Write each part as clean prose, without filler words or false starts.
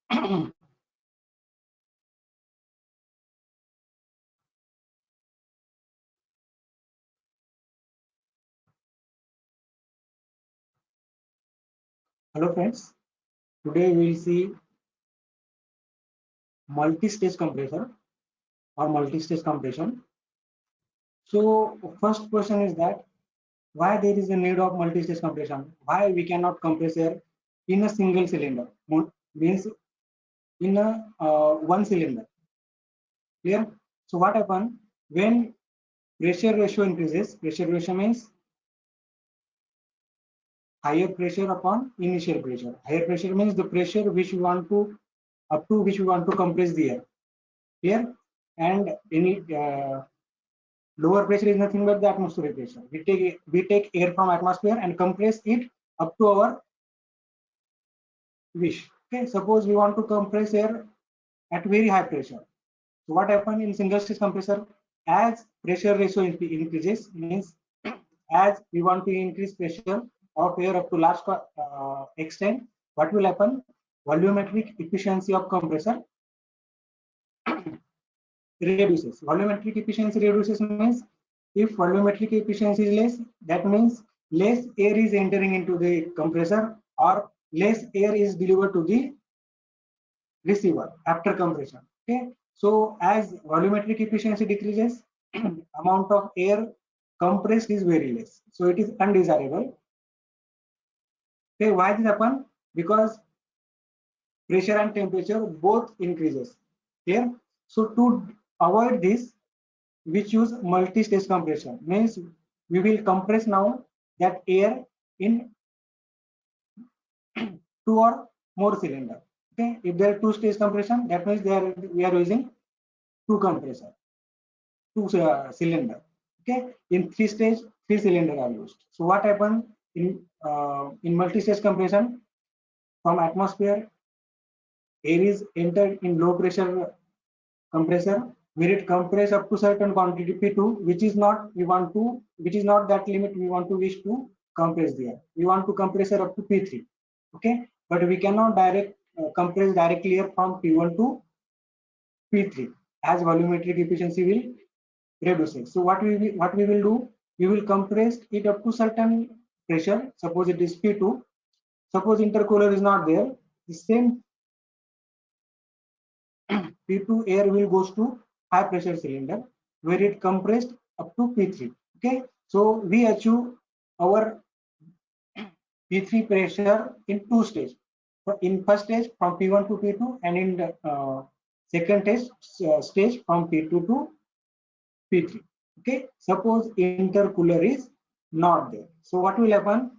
Hello friends, today we will see multi-stage compressor or multi-stage compression. So first question is that why there is a need of multi-stage compression? Why we cannot compress air in a single cylinder? Means in a one cylinder. Clear? So what happens when pressure ratio increases? Pressure ratio means higher pressure upon initial pressure. Higher pressure means the pressure which we want to up to which we want to compress the air. Clear? And any lower pressure is nothing but the atmospheric pressure. We take air from atmosphere and compress it up to our wish. Okay, suppose we want to compress air at very high pressure. So what happens in single stage compressor? As pressure ratio increases, means as we want to increase pressure of air up to large extent, what will happen? Volumetric efficiency of compressor reduces. Volumetric efficiency reduces means if volumetric efficiency is less, that means less air is entering into the compressor or less air is delivered to the receiver after compression. Okay, so as volumetric efficiency decreases, amount of air compressed is very less, so it is undesirable. Okay, why this happen? Because pressure and temperature both increases. Clear? So to avoid this, we choose multi-stage compression. Means we will compress now that air in two or more cylinder. Okay, if there are two-stage compression, that means we are using two compressor, two cylinder. Okay, in three-stage, three cylinder are used. So what happens in multi-stage compression? From atmosphere, air is entered in low pressure compressor where it compress up to certain quantity P2, which is not that limit we want to wish to compress the air. We want to compress air up to P3. Okay, but we cannot compress directly air from P1 to P3 as volumetric efficiency will reduce it. So what we will do? We will compress it up to certain pressure. Suppose it is P2. Suppose intercooler is not there. The same P2 air will goes to high pressure cylinder where it compressed up to P3. Okay, so we achieve our P3 pressure in two stages. In first stage from P1 to P2, and in the second stage from P2 to P3. Okay, suppose intercooler is not there. So what will happen?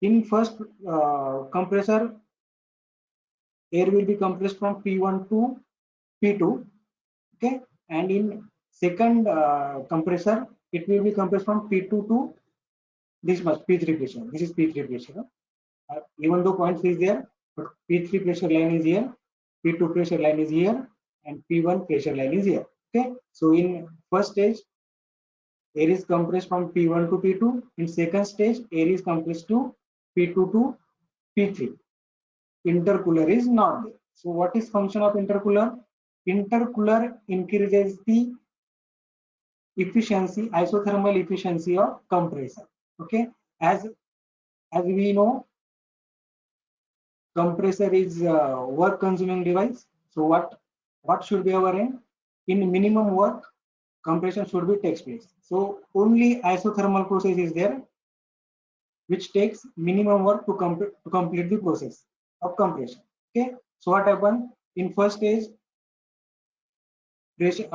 In first compressor, air will be compressed from P1 to P2. Okay, and in second compressor, it will be compressed from P2 to this much P3 pressure. This is P3 pressure. Even though point is there, but P3 pressure line is here, P2 pressure line is here, and P1 pressure line is here. Okay, so in first stage, air is compressed from P1 to P2. In second stage, air is compressed to P2 to P3. Intercooler is not there. So what is function of intercooler? Intercooler increases the efficiency, isothermal efficiency of compressor. Okay, as we know, compressor is a work consuming device. So what should be our aim? In minimum work, compression should be takes place. So only isothermal process is there which takes minimum work to complete the process of compression. Okay, so what happened in first stage? Pressure,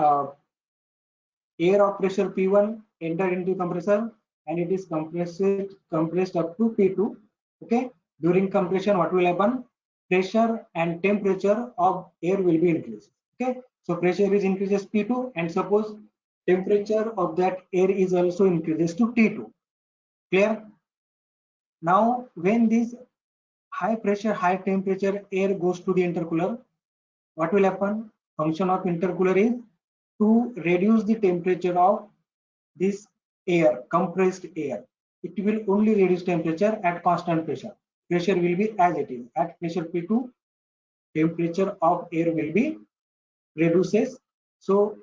air of pressure P1 entered into compressor and it is compressed up to P2. Okay, during compression, what will happen? Pressure and temperature of air will be increased. Okay, so pressure is increases P2, and suppose temperature of that air is also increases to T2. Clear? Now, when this high pressure, high temperature air goes to the intercooler, what will happen? Function of intercooler is to reduce the temperature of this air, compressed air. It will only reduce temperature at constant pressure. Pressure will be as it is at pressure P2. temperature of air will be reduces. So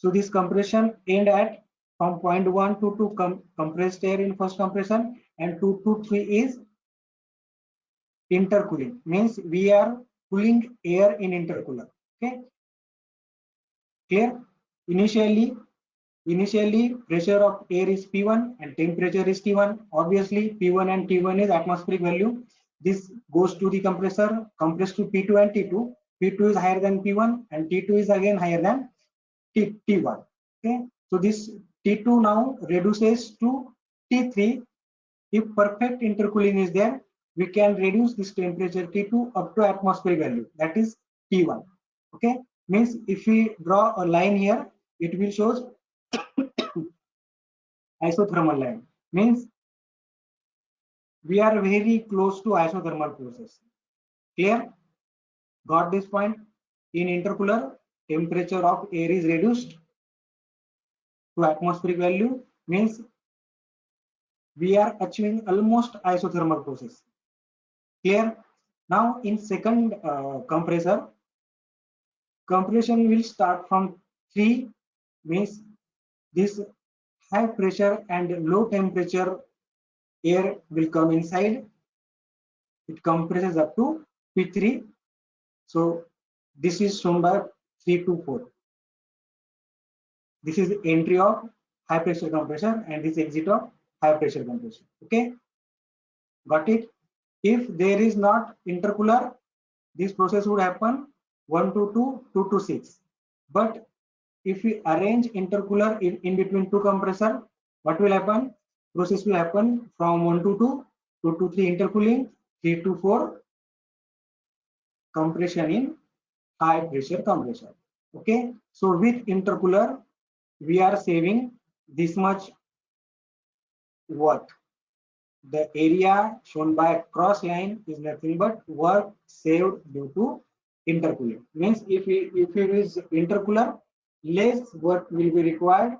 this compression end at from point 1 to 2 compressed air in first compression, and 2 to 3 is intercooling, means we are cooling air in intercooler. Okay, clear? Initially pressure of air is P1 and temperature is T1. Obviously P1 and T1 is atmospheric value. This goes to the compressor, compressed to P2 and T2. P2 is higher than P1 and T2 is again higher than T1. Okay, so this T2 now reduces to T3. If perfect intercooling is there, we can reduce this temperature T2 up to atmospheric value, that is T1. Okay, means if we draw a line here, it will show isothermal line, means we are very close to isothermal process. Clear? Got this point? In intercooler, temperature of air is reduced to atmospheric value, means we are achieving almost isothermal process. Clear? Now in second compressor, compression will start from 3, means this high pressure and low temperature air will come inside. It compresses up to P3. So this is shown by 3 to 4. This is entry of high pressure compressor and this exit of high pressure compressor. Okay, got it? If there is not intercooler, this process would happen 1 to 2, 2 to 6. But if we arrange intercooler in between two compressor, what will happen? Process will happen from 1 to 2, 2 to 3 intercooling, 3 to 4 compression in high pressure compressor. Okay, so with intercooler, we are saving this much work. The area shown by cross line is nothing but work saved due to intercooling. Means if it is intercooler, less work will be required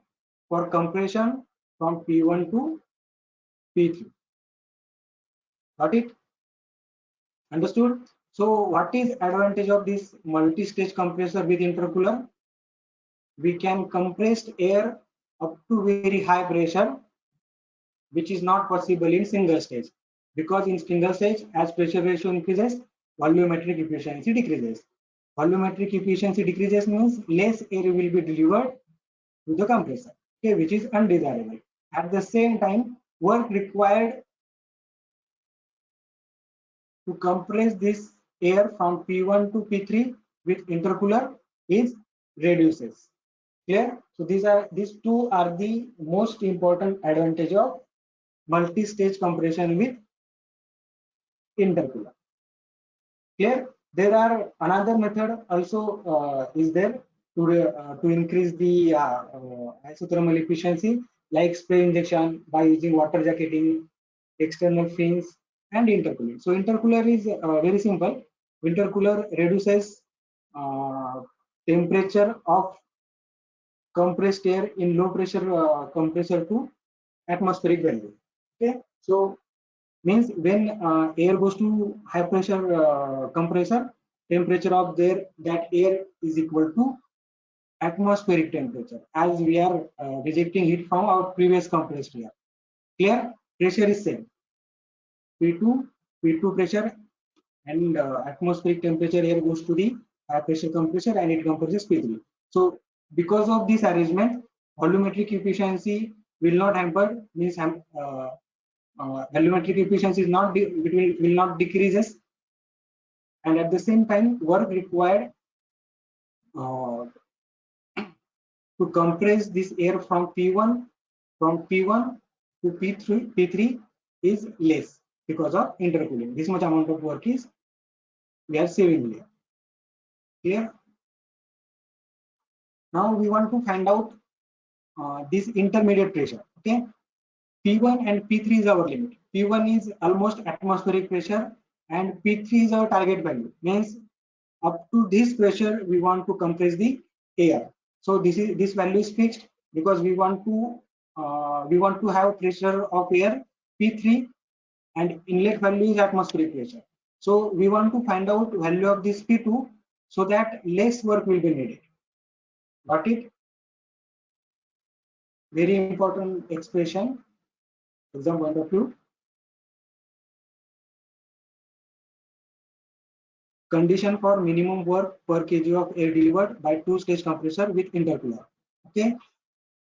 for compression from P1 to P3. Got it? Understood? So what is advantage of this multi-stage compressor with intercooler? We can compress air up to very high pressure, which is not possible in single stage, because in single stage, as pressure ratio increases, volumetric efficiency decreases. Volumetric efficiency decreases means less air will be delivered to the compressor, okay, which is undesirable. At the same time, work required to compress this air from P1 to P3 with intercooler is reduces. Clear? So these two are the most important advantage of multi-stage compression with intercooler. Clear? There are another method also is there to increase the isothermal efficiency, like spray injection by using water jacketing, external fins, and intercooling. So intercooler is very simple. Intercooler reduces temperature of compressed air in low pressure compressor to atmospheric value. Okay, so means when air goes to high pressure compressor, temperature of that air is equal to atmospheric temperature, as we are rejecting it from our previous compressed air. Clear? Pressure is same, P2 pressure, and atmospheric temperature air goes to the high pressure compressor and it compresses P3. So because of this arrangement, volumetric efficiency will not hamper, means volumetric efficiency is not will not decreases, and at the same time work required uh, to compress this air from P1 to P3 is less because of intercooling. This much amount of work is we are saving here. Clear? Now we want to find out this intermediate pressure. Okay, P1 and P3 is our limit. P1 is almost atmospheric pressure and P3 is our target value. Means up to this pressure we want to compress the air. So this value is fixed because we want to have pressure of air P3 and inlet value is atmospheric pressure. So we want to find out value of this P2 so that less work will be needed. Got it? Very important expression, exam point of view. Condition for minimum work per kg of air delivered by two-stage compressor with intercooler. Okay.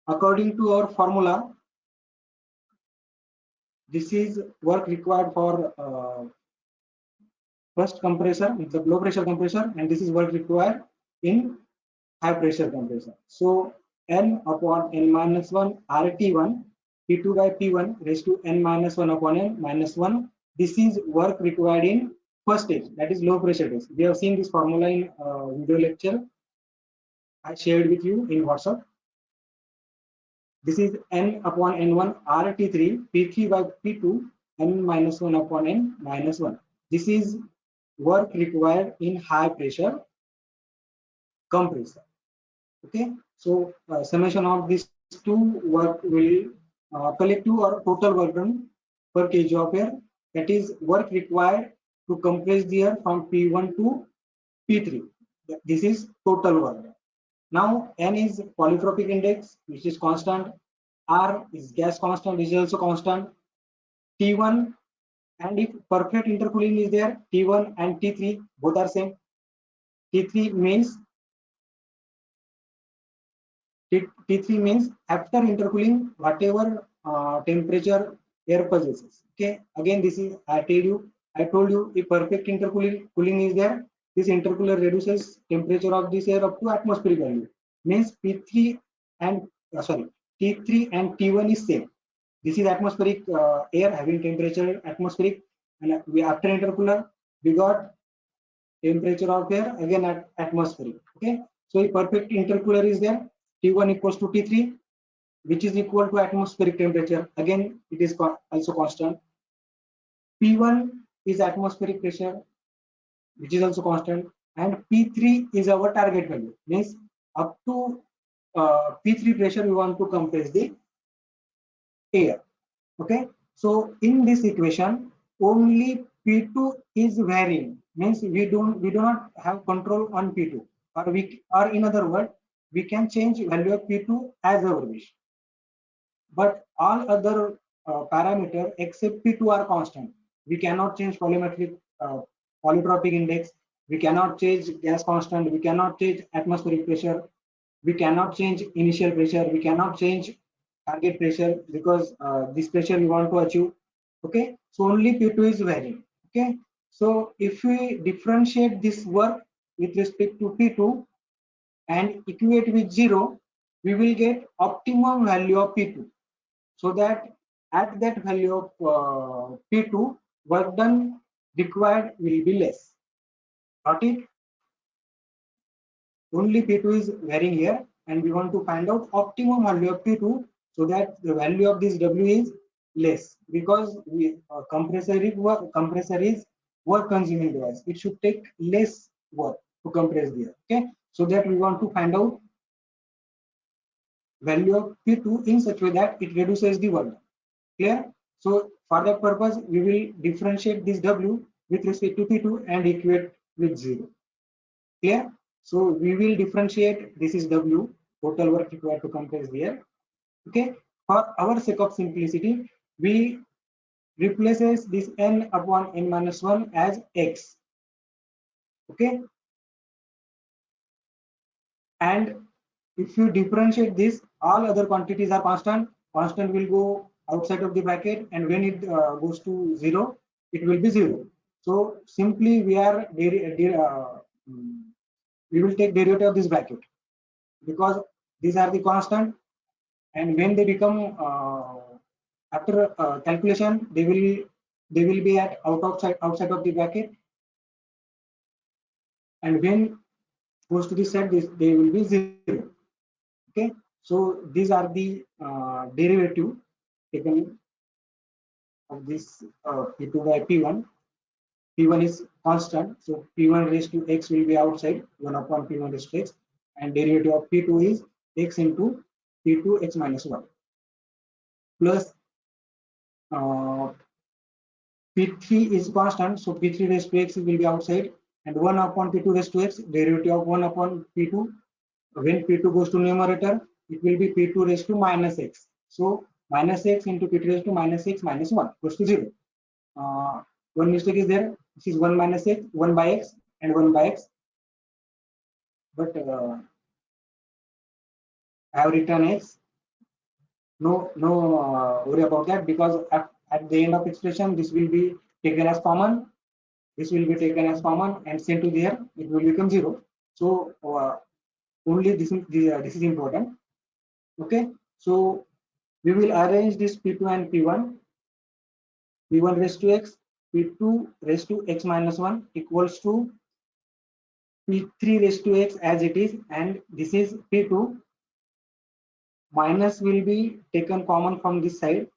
According to our formula, this is work required for first compressor, the low pressure compressor, and this is work required in high pressure compressor. So n upon n minus 1 RT1 P2 by P1 raised to n minus 1 upon n minus 1. This is work required in first stage, that is low pressure case. We have seen this formula in video lecture I shared with you in WhatsApp. This is n upon n1 RT3 P3 by P2 n minus 1 upon n minus 1. This is work required in high pressure compressor. Okay, so summation of these two work will collective or total work done per kg of air, that is work required to compress the air from P1 to P3. This is total work. Now n is polytropic index, which is constant. R is gas constant, which is also constant. T1, and if perfect intercooling is there, T1 and T3 both are same. T3 means T3 means after intercooling, whatever temperature air possesses. Okay, again this is I told you if perfect intercooling is there, this intercooler reduces temperature of this air up to atmospheric value. Means P3 and T3 and T1 is same. This is atmospheric air having temperature atmospheric, and we after intercooler we got temperature of air again at atmospheric. Okay, so if perfect intercooler is there, T1 equals to T3, which is equal to atmospheric temperature. Again, it is also constant. P1 is atmospheric pressure, which is also constant, and P3 is our target value. Means up to P3 pressure we want to compress the air. Okay, so in this equation only P2 is varying. Means we do not have control on P2, or in other words, we can change value of P2 as our wish, but all other parameter except P2 are constant. We cannot change polytropic index, we cannot change gas constant, we cannot change atmospheric pressure, we cannot change initial pressure, we cannot change target pressure, because this pressure we want to achieve. Okay, so only P2 is varying. Okay, so if we differentiate this work with respect to P2 and equate with 0, we will get optimum value of P2, so that at that value of P2, work done required will be less. Got it? Only P2 is varying here, and we want to find out optimum value of P2 so that the value of this W is less, because compressor is work consuming device. It should take less work to compress the air. Okay, so that we want to find out value of P2 in such way that it reduces the work. Clear? So for that purpose, we will differentiate this W with respect to P2 and equate with 0. Clear? So we will differentiate, this is W, total work required to compress the air. Okay, for our sake of simplicity, we replaces this n upon n minus 1 as x. Okay, and if you differentiate this, all other quantities are constant. Constant will go outside of the bracket, and when it goes to 0, it will be 0. So simply we will take derivative of this bracket, because these are the constant, and when they become after calculation, they will be at outside of the bracket, and when goes to the set, they will be 0. Okay, so these are the derivative taken of this P2 by P1. P1 is constant, so P1 raised to x will be outside, 1 upon P1 raised to x, and derivative of P2 is x into P2 x minus 1 plus P3 is constant, so P3 raised to x will be outside, and 1 upon P2 raised to x, derivative of 1 upon P2. When P2 goes to numerator, it will be P2 raised to minus x. So minus x into P2 raised to minus x minus 1 goes to 0. One mistake is there. This is 1 minus x, 1 by x, and 1 by x. But I have written x. No worry about that, because at the end of expression, this will be taken as common. This will be taken as common and sent to there. It will become 0. So only this is important. Okay. So we will arrange this P2 and P1. P1 raised to x, P2 raised to x minus 1 equals to P3 raised to x as it is, and this is P2. Minus will be taken common from this side,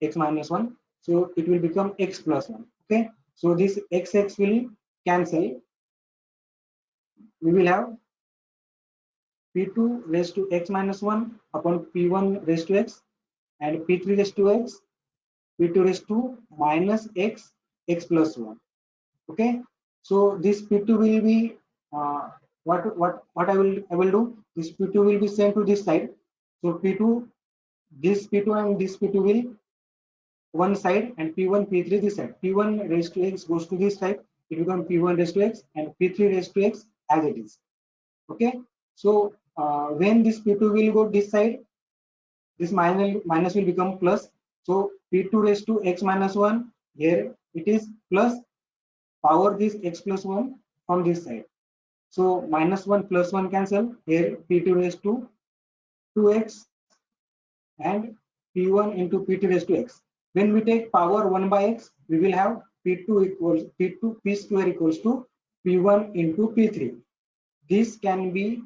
x minus 1. So it will become x plus 1. Okay. So this x will cancel. We will have P2 raised to x minus 1 upon P1 raised to x, and P3 raised to x, P2 raised to minus x, x plus 1. Okay. So this P2 will be what I will do. This P2 will be sent to this side. So P2, this P2 and this P2 will one side, and P1, P3 this side. P1 raised to x goes to this side. It becomes P1 raised to x, and P3 raised to x as it is. Okay. So when this P2 will go this side, this minus will become plus. So P2 raised to x minus 1, here it is plus power this x plus 1 from this side. So minus 1 plus 1 cancel. Here P2 raised to 2x and P1 into P2 raised to x. When we take power 1 by x, we will have P2 equals P2 P square equals to P1 into P3. This can be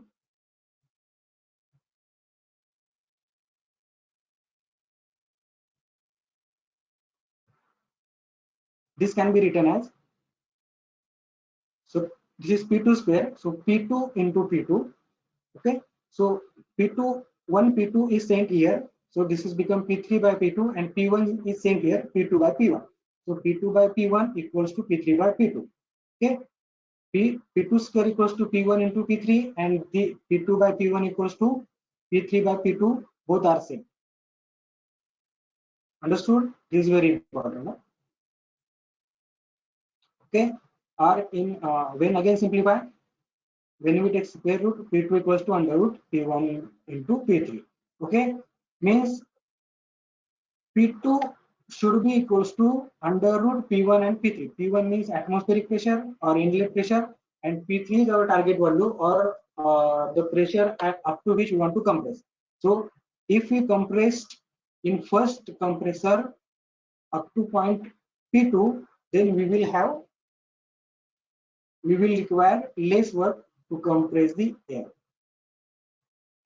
written as, so this is P2 square, so P2 into P2. Okay. So P2, 1 P2 is sent here, so this is become P3 by P2, and P1 is sent here, P2 by P1. So P2 by P1 equals to P3 by P2. Okay. P2 square equals to P1 into P3, and the P2 by P1 equals to P3 by P2. Both are same. Understood? This is very important. No? Okay. Or in when again simplify, when we take square root, P2 equals to under root P1 into P3. Okay. Means P2 should be equals to under root P1 and P3. P1 means atmospheric pressure or inlet pressure, and P3 is our target value, or the pressure up to which we want to compress. So if we compressed in first compressor up to point P2, then we will require less work to compress the air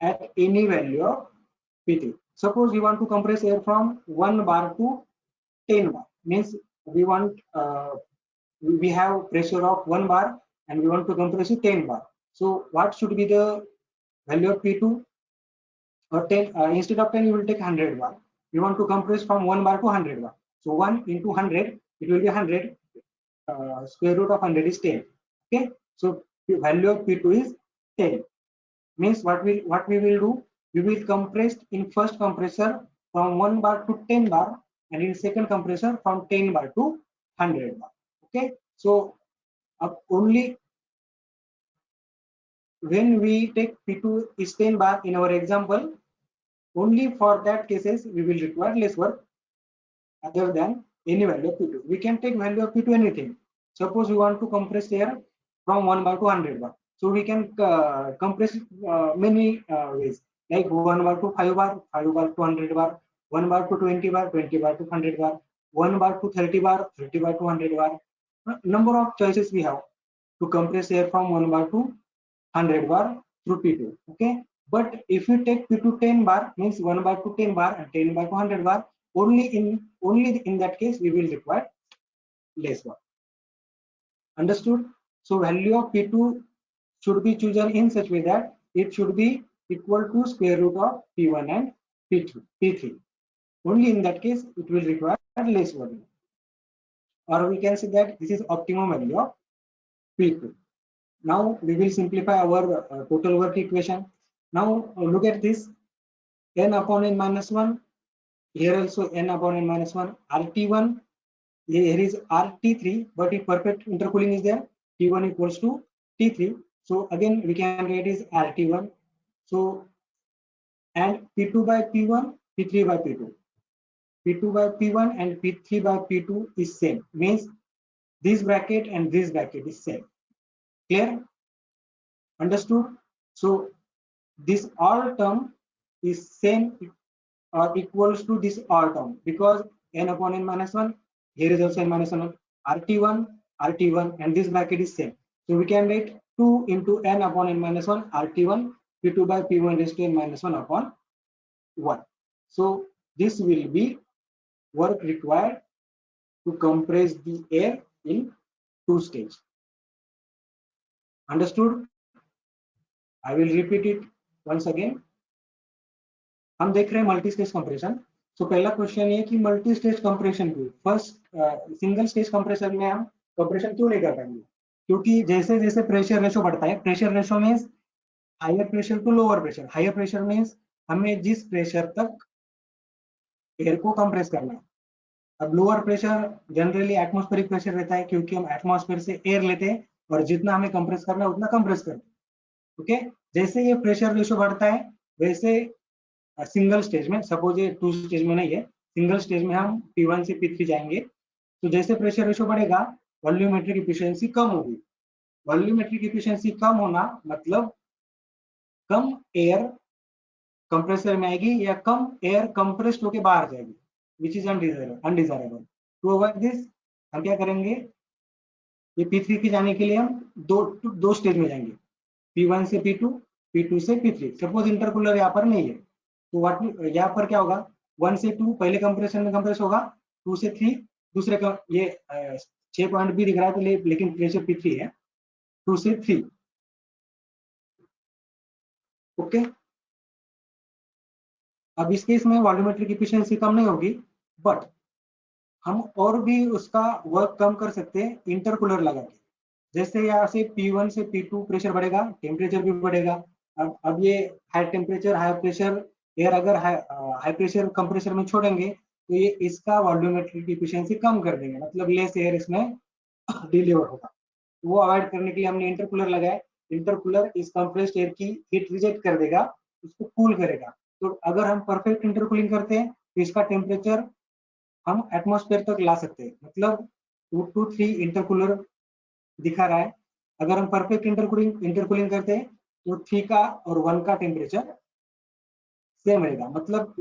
at any value of P3. Suppose we want to compress air from 1 bar to 10 bar, means we want we have pressure of 1 bar and we want to compress to 10 bar. So what should be the value of P2 or 10? Instead of 10, you will take 100 bar. We want to compress from 1 bar to 100 bar. So 1 into 100, it will be 100. Square root of 100 is 10. Okay. So the value of P2 is 10. Means what we will do, we will compress in first compressor from 1 bar to 10 bar, and in second compressor from 10 bar to 100 bar. Okay. So only when we take P2 is 10 bar in our example, only for that cases we will require less work other than any value of P2. We can take value of P2 anything. Suppose we want to compress air from 1 bar to 100 bar. So we can compress many ways, like 1 bar to 5 bar, 5 bar to 100 bar, 1 bar to 20 bar, 20 bar to 100 bar, 1 bar to 30 bar, 30 bar to 100 bar. Number of choices we have to compress air from 1 bar to 100 bar through P2. Okay. But if you take P2 10 bar, means 1 bar to 10 bar and 10 bar to 100 bar, only in that case we will require less work. Understood? So value of P2 should be chosen in such way that it should be equal to square root of P1 and P3. Only in that case it will require less volume. or we can say that this is optimum value of P2. Now we will simplify our total work equation. Now look at this, n upon n minus 1, here also n upon n minus 1, RT1, here is RT3, but if perfect intercooling is there, T1 equals to T3. So again we can write is RT1. So and P2 by P1, P3 by P2. P2 by P1 and P3 by P2 is same. Means this bracket and this bracket is same. Clear? Understood? So this all term is same or equals to this all term, because n upon n minus 1, here is also n minus 1, RT1, RT1, and this bracket is same. So we can write 2 into n upon n minus 1 RT1 P2 by P1 raised to n minus 1 upon 1. So this will be work required to compress the air in 2 stages. Understood? I will repeat it once again. हम देख रहे हैं multi stage compression. तो पहला question ये कि multi stage compression की first single stage compression में हम कंप्रेशन क्यों नहीं कर पाएंगे? क्योंकि जैसे जैसे प्रेशर रेशो बढ़ता है, pressure ratio means higher pressure to lower pressure, higher pressure means हमें जिस प्रेशर तक एयर को कंप्रेस करना है. अब lower pressure generally atmospheric pressure रहता है, क्योंकि हम एटमॉस्फेयर से एयर लेते हैं और जितना हमें कंप्रेस करना है उतना कंप्रेस करते हैं. ओके, जैसे ये प्रेशर रेशो बढ़ता है वैसे सिंगल स्टेज में, सपोज ये 2 स्टेज में नहीं है, सिंगल स्टेज में हम P1 से P3 जाएंगे. तो जैसे प्रेशर रेशो बढ़ेगा वॉल्यूमेट्रिक एफिशिएंसी कम होगी. वॉल्यूमेट्रिक एफिशिएंसी कम होना मतलब कम एयर कंप्रेसर में आएगी या कम एयर कंप्रेस्ड होकर बाहर जाएगी, which is undesirable. To avoid this हम क्या करेंगे, ये P3 की जाने के लिए हम दो स्टेज में जाएंगे, P1 से P2, P2 से P3. सपोज इंटरकूलर यहाँ पर नहीं है, तो व्हाट यहाँ पर क्या होगा, 1 से 2 पहले कंप्रेशन में कंप्रेस होगा, 2 से 3 दूसरे का, ये 6 पॉइंट भी दिख रहा है तो लेकिन प्रेशर P3 है, 2 से 3. ओके, अब इस केस में वॉल्यूमेट्रिक एफिशिएंसी कम नहीं होगी, बट हम और भी उसका वर्क कम कर सकते हैं इंटरकूलर लगा के. जैसे यहाँ से P1 से P2 प्रेशर बढ़ेगा, टेम्परेचर भी बढ़ेगा. अब ये high temperature high pressure air अगर हाई प्रेशर कंप्रेसर में छोड़ेंगे तो ये इसका वॉल्यूमेट्रिक एफिशिएंसी कम कर देंगे, मतलब लेस एयर इसमें डिलीवर होगा. वो अवॉइड करने के लिए हमने इंटरकूलर लगाया. इंटरकूलर इस कंप्रेस्ड एयर की हीट रिजेक्ट कर देगा, उसको कूल करेगा. तो अगर हम परफेक्ट इंटरकूलिंग करते हैं तो इसका टेम्परेचर हम एटमॉस्फेयर तक ला सकते हैं, मतलब 2 to 3 इंटरकूलर दिखा रहा है. अगर हम परफेक्ट इंटरकूलिंग करते हैं तो 3 का और 1 का टेम्परेचर सेम रहेगा. मतलब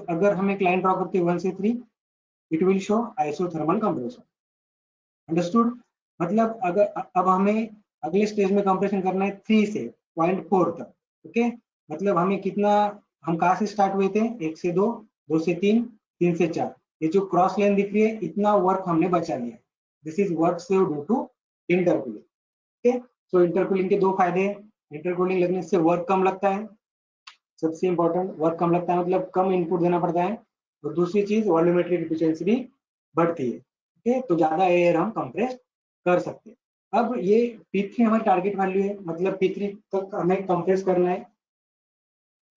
अगर हम एक लाइन ड्रॉ करते हैं 1 से 3, it will show isothermal compression. Understood? मतलब अगर अब हमें अगले स्टेज में कंप्रेशन करना है 3 से 0.4 तक. ओके, मतलब हमें कितना, हम कहाँ से स्टार्ट हुए थे, 1 से 2, 2 से 3, 3 से 4. ये जो क्रॉस लाइन दिख रही है, इतना वर्क हमने बचा लिया. This is work save due to intercooling. Okay, so intercooling के 2 फायदे हैं. इंटरकूलिंग लगने से वर्क कम लगता है, सबसे इंपॉर्टेंट वर्क कम लगता है मतलब कम इनपुट देना पड़ता है, और दूसरी चीज वॉल्यूमेट्रिक एफिशिएंसी भी बढ़ती है. ओके, तो ज्यादा एयर हम कंप्रेस कर सकते हैं. अब ये P3 हमारी टारगेट वैल्यू है, मतलब P3 तक हमें कंप्रेस करना है,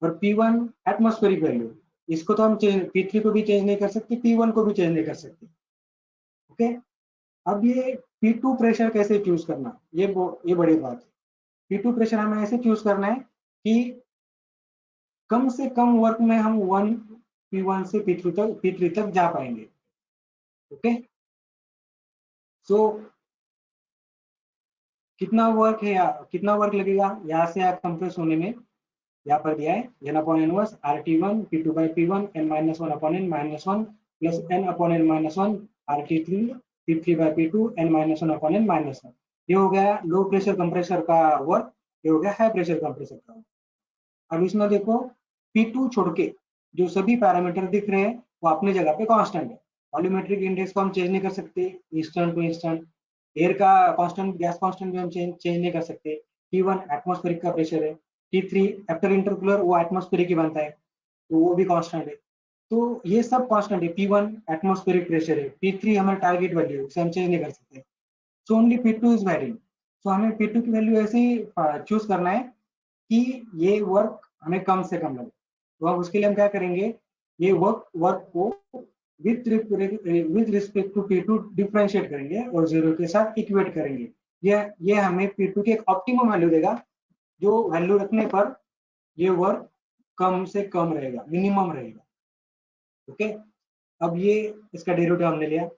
और P1 एटमॉस्फेरिक वैल्यू, इसको तो हम P3 को भी चेंज नहीं कर सकते, P1 को भी चेंज नहीं कर सकते. ओके, अब ये P2 प्रेशर कैसे चूज करना, ये बड़ी बात है. P2 प्रेशर हमें ऐसे चूज करना है कि कम से कम वर्क में हम P1 से P3 तक जा पाएंगे. ओके, सो कितना वर्क है, कितना वर्क लगेगा यहाँ से कंप्रेस होने में, यहाँ पर दिया है n upon n inverse RT1 P2 by P1 n minus 1 upon n minus 1 plus n upon n minus 1 RT3 P3 by P2 n minus 1 upon n minus 1. ये हो गया लो प्रेशर कंप्रेसर का वर्क, ये हो गया high pressure compressor का. अब इसमें देखो P2 छोड़ के जो सभी पैरामीटर दिख रहे हैं वो अपनी जगह पे कांस्टेंट है. वॉल्यूमेट्रिक इंडेक्स को हम चेंज नहीं कर सकते इंस्टेंट टू इंस्टेंट. एयर का कांस्टेंट, गैस कांस्टेंट भी हम चेंज नहीं कर सकते. T1 एटमॉस्फेरिक का प्रेशर है, T3 आफ्टर इंटरकूलर वो एटमॉस्फेरिक ही बनता है, तो वो भी कांस्टेंट है. तो ये सब कांस्टेंट है। P1 एटमॉस्फेरिक प्रेशर है, P3 हमारा टारगेट वैल्यू है, उसे हम चेंज नहीं कर सकते। So only P2 is varying. So हमें P2 की वैल्यू ऐसे ही चूज करना है कि ये वर्क हमें कम से कम लगे। तो अब उसके लिए हम क्या करेंगे, ये वर्क को with respect to P2 differentiate करेंगे और जीरो के साथ इक्वेट करेंगे। ये हमें P2 के एक ऑप्टिमम वैल्यू देगा, जो वैल्यू रखने पर ये वर्क कम से कम रहेगा, मिनिमम रहेगा। ओके, अब ये इसका डेरिवेटिव हमने लिया,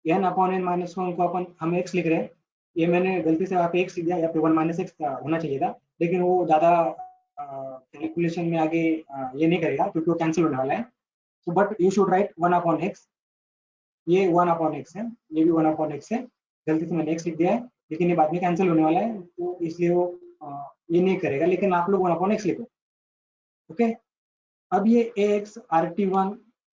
n upon n minus one को अपन हम x लिख रहे हैं। ये मैंने गलती से यहाँ पे x लिख दिया, यहाँ पे 1 माइनस एक्स होना चाहिए था, लेकिन वो ज्यादा कैलकुलेशन में आगे ये नहीं करेगा क्योंकि वो कैंसिल होने वाला है। तो but you should write 1 upon x, ये 1 अपॉन एक्स है, ये भी 1 अपॉन एक्स है। गलती से मैंने x लिख दिया है, लेकिन ये बाद में कैंसिल होने वाला है, तो इसलिए वो ये नहीं करेगा, लेकिन आप लोग 1 अपॉन एक्स लिखो। ओके, अब ये ax rt1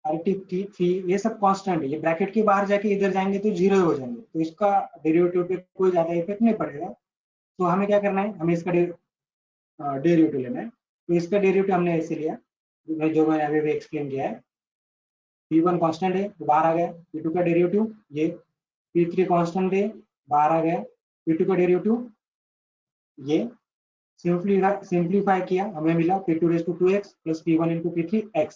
rt3 ये सब कांस्टेंट है, ये ब्रैकेट के बाहर जाके इधर जाएंगे तो जीरो हो जाएंगे, तो इसका डेरिवेटिव पे कोई ज्यादा इफेक्ट नहीं पड़ेगा। तो हमें क्या करना है, हमें इसका डेरिवेटिव लेना है। तो इसका डेरिवेटिव हमने ऐसे लिया जो मैंने अभी भी एक्सप्लेन किया है। P1 कांस्टेंट है तो बाहर आ गया, P2 का डेरिवेटिव ये, P3 कांस्टेंट है बाहर आ गया, P2 का डेरिवेटिव ये, सिंप्लीफाई किया हमें मिला P2 raise to 2x plus P1 into P3 x।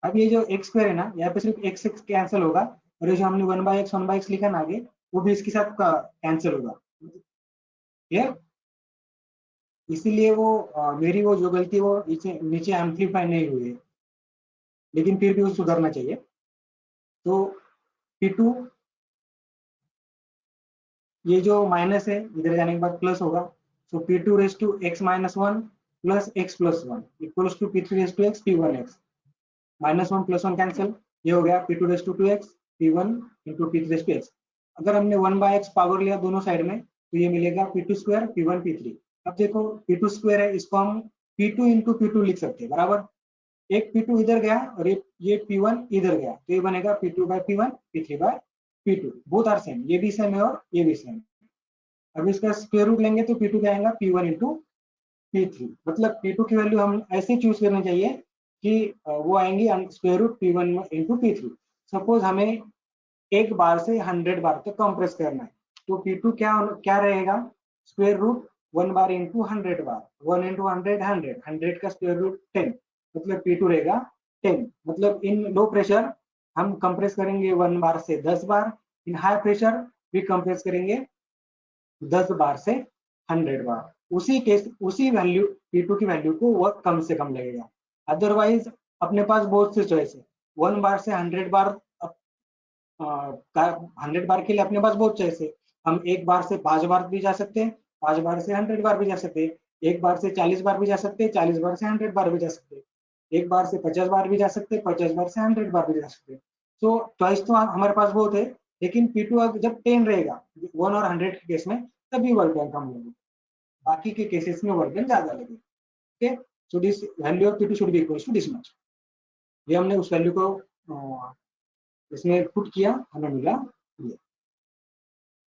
अब ये जो x स्क्वायर है ना, यहाँ पे सिर्फ x x कैंसिल होगा, और ये जो हमने 1/x लिखा ना आगे, वो भी इसके साथ कैंसिल होगा। क्लियर? इसीलिए वो मेरी वो जो गलती है वो नीचे नीचे एम्पलीफाई नहीं हुई है, लेकिन फिर भी वो सुधरना चाहिए। तो P2 ये जो माइनस है इधर जाने के बाद प्लस होगा, so P2 raise to x minus one plus x plus one equals to P3 raise to x P1 x, minus one plus one cancel, ये हो गया P2 raise to 2x P1 into P3 raise to x। अगर हमने 1/x power लिया दोनों side में तो ये मिलेगा P2 स्क्वायर P1 P3। अब देखो P2 स्क्वायर है, इसको हम P2 इंटू P2 लिख सकते हैं, बराबर। एक P2 इधर गया और ये P1 इधर गया, तो ये बनेगा P2 by P1 P3 by P2, both are same, ये भी सेम है और ये भी सेम। अब इसका स्क्वायर रूट लेंगे तो P2 क्या आएगा P1 इंटू P3, मतलब P2 की वैल्यू हम ऐसे चूज करनी चाहिए कि वो आएंगी square root P1 into P3। Suppose हमें एक बार से 100 बार तक कंप्रेस करना है, तो P2 क्या क्या रहेगा, स्क्वायर रूट 1 बार इंटू 100 बार, 1 इंटू 100 100, 100 का स्क्वायर रूट 10, मतलब P2 रहेगा 10। मतलब इन लो प्रेशर हम कंप्रेस करेंगे 1 बार से 10 बार, इन हाई प्रेशर भी कंप्रेस करेंगे 10 बार से 100 बार। उसी केस उसी वैल्यू P2 की वैल्यू को वर्क कम से कम लगेगा। अदरवाइज अपने पास बहुत से चॉइस है, 1 बार से 100 बार 100 बार के लिए अपने पास बहुत चॉइस है। हम एक बार से 5 बार भी जा सकते हैं, 5 बार से 100 बार भी जा सकते हैं, एक बार से 40 बार भी जा सकते हैं, 40 बार से 100 बार भी जा सकते हैं, एक बार से 50 बार भी जा सकते हैं, 50 बार से 100 बार भी जा सकते हैं। तो चॉइस तो हमारे पास बहुत है, लेकिन P2 जब 10 रहेगा 1 और 100 के केस में, तभी वर्क डन कम लगेगा, बाकी के केसेस में वर्क डन ज्यादा लगेगा। Okay, so this value of P2 should be equals to this much. ये हमने उस वैल्यू को इसमें पुट किया, हमें मिला ये।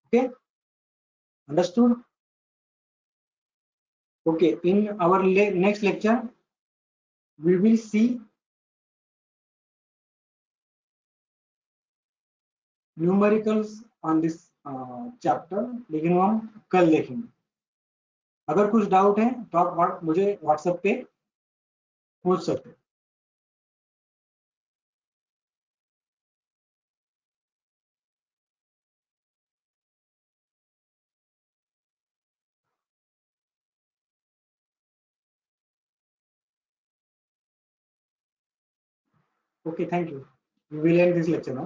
Okay, understood? Okay, in our next lecture we will see numericals on this chapter, लेकिन वो हम कल देखेंगे। अगर कुछ डाउट है तो आप मुझे व्हाट्सएप पे पूछ सकते हैं। Okay, thank you. We will end this lecture now.